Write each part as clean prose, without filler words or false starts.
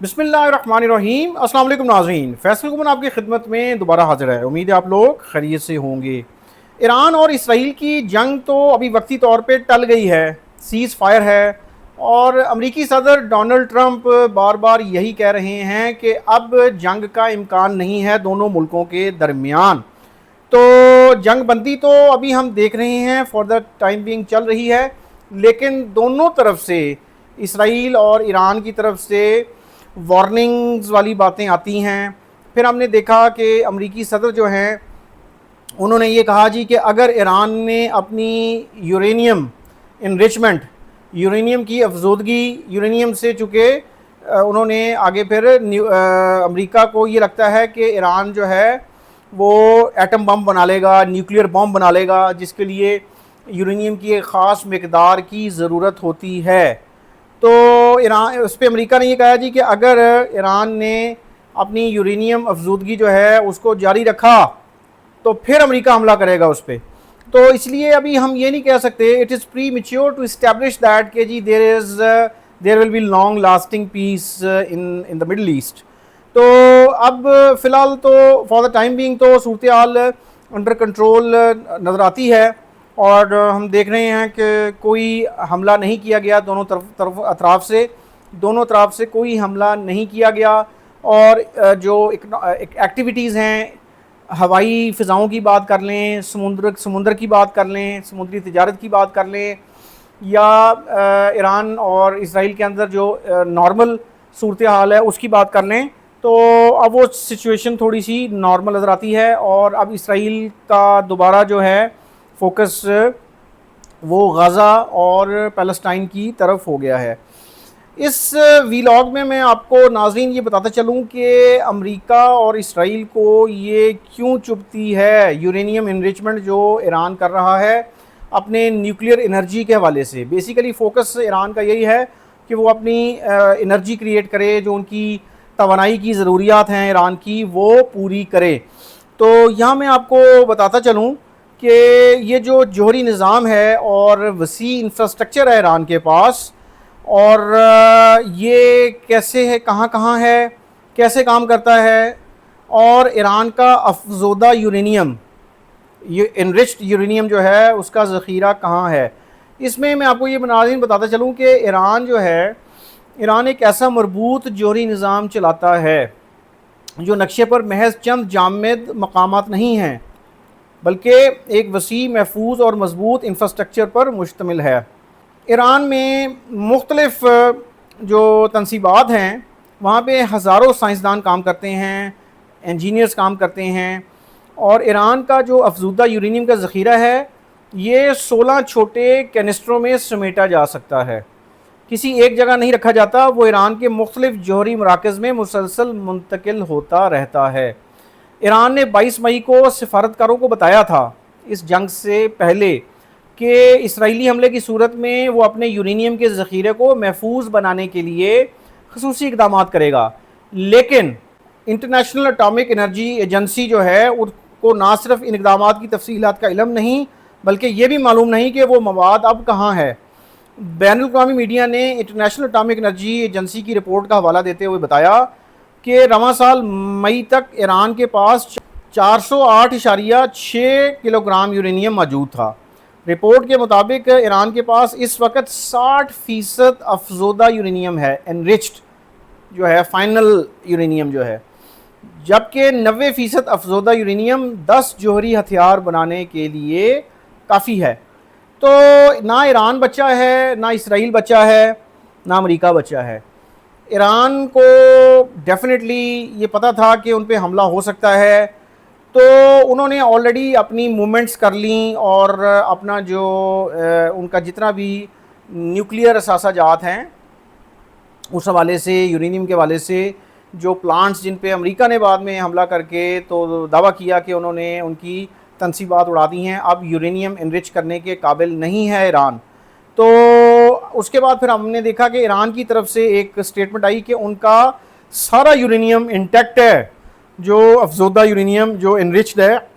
बिस्मिल्लाहिर्रहमानिर्रहीम। अस्सलाम वालेकुम नाज़रीन, फैसल गुमन आपकी खिदमत में दोबारा हाजिर है। उम्मीद है आप लोग खैरियत से होंगे। ईरान और इसराइल की जंग तो अभी वक्ती तौर पे टल गई है, सीज़ फायर है, और अमरीकी सदर डोनाल्ड ट्रंप बार बार यही कह रहे हैं कि अब जंग का इम्कान नहीं है दोनों मुल्कों के दरमियान। तो जंग बंदी तो अभी हम देख रहे हैं फॉर द टाइम बीइंग चल रही है, लेकिन दोनों तरफ से, इसराइल और ईरान की तरफ से वार्निंग्स वाली बातें आती हैं। फिर हमने देखा कि अमरीकी सदर जो हैं उन्होंने ये कहा जी कि अगर ईरान ने अपनी यूरेनियम इनरिचमेंट, यूरेनियम की अफजोदगी, यूरेनियम से चूँकि उन्होंने आगे फिर अमरीका को ये लगता है कि ईरान जो है वो एटम बम बना लेगा, न्यूक्लियर बम बना लेगा, जिसके लिए यूरेनियम की एक ख़ास मकदार की ज़रूरत होती है। तो ईरान, उस पर अमेरिका ने ये कहा जी कि अगर ईरान ने अपनी यूरेनियम अफजूदगी जो है उसको जारी रखा तो फिर अमेरिका हमला करेगा उस पर। तो इसलिए अभी हम ये नहीं कह सकते, it is premature to establish that कि जी there will be long lasting peace in the Middle East. तो अब फ़िलहाल तो फॉर द टाइम बीइंग तो सूरत हाल अंडर कंट्रोल नज़र आती है, और हम देख रहे हैं कि कोई हमला नहीं किया गया दोनों अतराफ से कोई हमला नहीं किया गया। और जो एक्टिविटीज़ हैं, हवाई फ़िज़ाओं की बात कर लें, समुंदर की बात कर लें, समुद्री तिजारत की बात कर लें, या ईरान और इसराइल के अंदर जो नॉर्मल सूरत हाल है उसकी बात कर लें, तो अब वो सिचुएशन थोड़ी सी नॉर्मल नज़र आती है। और अब इसराइल का दोबारा जो है फोकस वो गाज़ा और पैलेस्टाइन की तरफ हो गया है। इस वीलॉग में मैं आपको नाज़रीन ये बताता चलूँ कि अमेरिका और इसराइल को ये क्यों चुभती है यूरेनियम इनरिचमेंट जो ईरान कर रहा है अपने न्यूक्लियर एनर्जी के हवाले से। बेसिकली फ़ोकस ईरान का यही है कि वो अपनी एनर्जी क्रिएट करे, जो उनकी तवानाई की ज़रूरियात हैं ईरान की, वो पूरी करे। तो यहाँ मैं आपको बताता चलूँ कि ये जो जोहरी निज़ाम है और वसी इंफ्रास्ट्रक्चर है ईरान के पास, और ये कैसे है, कहाँ कहाँ है, कैसे काम करता है, और ईरान का अफज़ोदा यूरेनियम, ये इनरिच्ड यूरेनियम जो है उसका ज़ख़ीरा कहाँ है। इसमें मैं आपको ये नाज़रीन बताता चलूँ कि ईरान जो है, ईरान एक ऐसा मरबूत जोहरी निज़ाम चलाता है जो नक्शे पर महज चंद जामद मकामात नहीं हैं, बल्कि एक वसी, महफूज और मजबूत इंफ्रास्ट्रक्चर पर मुश्तमिल है। ईरान में मुख्तलिफ जो तनसीबात हैं वहाँ पे हज़ारों साइंसदान काम करते हैं, इंजीनियर्स काम करते हैं, और ईरान का जो अफजूदा यूरेनियम का ज़ख़ीरा है ये 16 छोटे कैनिस्टरों में समेटा जा सकता है, किसी एक जगह नहीं रखा जाता। वो ईरान के मुख्तलिफ जौहरी मराकज़ में मुसलसल मुंतकिल होता रहता है। ईरान ने 22 मई को सफारतकारों को बताया था इस जंग से पहले कि इसराइली हमले की सूरत में वो अपने यूरेनियम के ज़ख़ीरे को महफूज बनाने के लिए ख़ुसूसी इक़दाम करेगा, लेकिन इंटरनेशनल एटॉमिक एनर्जी एजेंसी जो है उसको ना सिर्फ इन इक़दाम की तफसीलात का इल्म नहीं, बल्कि ये भी मालूम नहीं कि वो मवाद अब कहाँ है। बैनुल-अक़वामी मीडिया ने इंटरनेशनल एटॉमिक एनर्जी एजेंसी की रिपोर्ट का हवाला देते हुए बताया कि रवां साल मई तक ईरान के पास 408.6 किलोग्राम यूरेनियम मौजूद था। रिपोर्ट के मुताबिक ईरान के पास इस वक्त 60% अफजोदा यूरेनियम है, एनरिच्ड जो है, फाइनल यूरेनियम जो है, जबकि 90% अफजोदा यूरेनियम 10 जौहरी हथियार बनाने के लिए काफ़ी है। तो ना ईरान बचा है, ना इसराइल बचा है, ना अमेरिका बचा है। ईरान को डेफिनेटली ये पता था कि उन पे हमला हो सकता है, तो उन्होंने ऑलरेडी अपनी मूवमेंट्स कर ली, और अपना जो उनका जितना भी न्यूक्लियर असासाजात हैं उस हवाले से, यूरेनियम के हवाले से, जो प्लांट्स जिन पे अमेरिका ने बाद में हमला करके तो दावा किया कि उन्होंने उनकी तनसीबात उड़ा दी हैं, अब यूरेनियम इनरिच करने के काबिल नहीं है ईरान। तो उसके बाद फिर हमने देखा कि ईरान की तरफ से एक स्टेटमेंट आई कि उनका सारा यूरेनियम इंटैक्ट है, जो अफजोदा यूरेनियम जो इनरिच्ड है।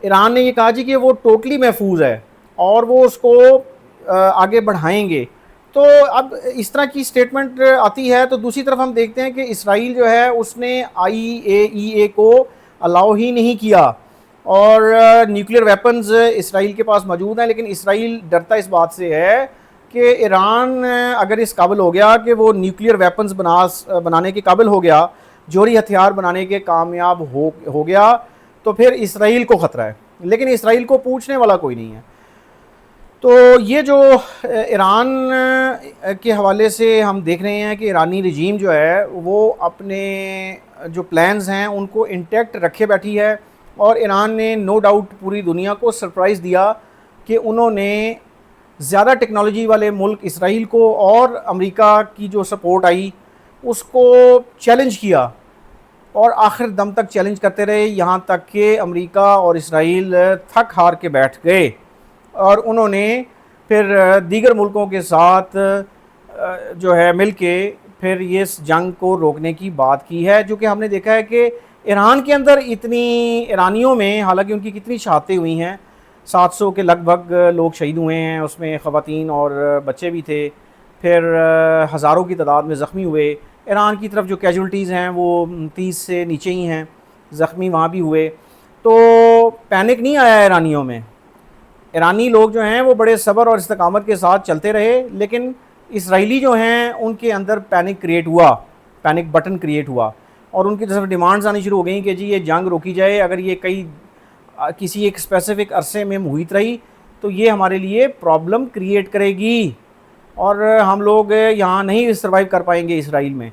ईरान ने ये कहा जी कि वो टोटली महफूज है और वो उसको आगे बढ़ाएंगे। تو اب اس طرح کی سٹیٹمنٹ آتی ہے، تو دوسری طرف ہم دیکھتے ہیں کہ اسرائیل جو ہے اس نے IAEA کو الاؤ ہی نہیں کیا، اور نیوکلیر ویپنز اسرائیل کے پاس موجود ہیں، لیکن اسرائیل ڈرتا اس بات سے ہے کہ ایران اگر اس قابل ہو گیا کہ وہ نیوکلیر ویپنز بنانے کے قابل ہو گیا، جوہری ہتھیار بنانے کے کامیاب ہو گیا، تو پھر اسرائیل کو خطرہ ہے، لیکن اسرائیل کو پوچھنے والا کوئی نہیں ہے۔ تو یہ جو ایران کے حوالے سے ہم دیکھ رہے ہیں کہ ایرانی رجیم جو ہے وہ اپنے جو پلانز ہیں ان کو انٹیکٹ رکھے بیٹھی ہے، اور ایران نے نو ڈاؤٹ پوری دنیا کو سرپرائز دیا کہ انہوں نے زیادہ ٹیکنالوجی والے ملک اسرائیل کو اور امریکہ کی جو سپورٹ آئی اس کو چیلنج کیا، اور آخر دم تک چیلنج کرتے رہے، یہاں تک کہ امریکہ اور اسرائیل تھک ہار کے بیٹھ گئے، اور انہوں نے پھر دیگر ملکوں کے ساتھ جو ہے مل کے پھر یہ جنگ کو روکنے کی بات کی ہے، جو کہ ہم نے دیکھا ہے کہ ایران کے اندر اتنی ایرانیوں میں حالانکہ ان کی کتنی شہادتیں ہوئی ہیں، 700 کے لگ بھگ لوگ شہید ہوئے ہیں، اس میں خواتین اور بچے بھی تھے، پھر ہزاروں کی تعداد میں زخمی ہوئے۔ ایران کی طرف جو کیجولٹیز ہیں وہ 30 سے نیچے ہی ہیں، زخمی وہاں بھی ہوئے، تو پینک نہیں آیا ایرانیوں میں۔ ایرانی لوگ جو ہیں وہ بڑے صبر اور استقامت کے ساتھ چلتے رہے، لیکن اسرائیلی جو ہیں ان کے اندر پینک کریٹ ہوا، پینک بٹن کریٹ ہوا، اور ان کی طرف ڈیمانڈز آنی شروع ہو گئیں کہ جی یہ جنگ روکی جائے، اگر یہ کسی ایک اسپیسیفک عرصے میں محیط رہی تو یہ ہمارے لیے پرابلم کریٹ کرے گی، اور ہم لوگ یہاں نہیں سروائیو کر پائیں گے اسرائیل میں۔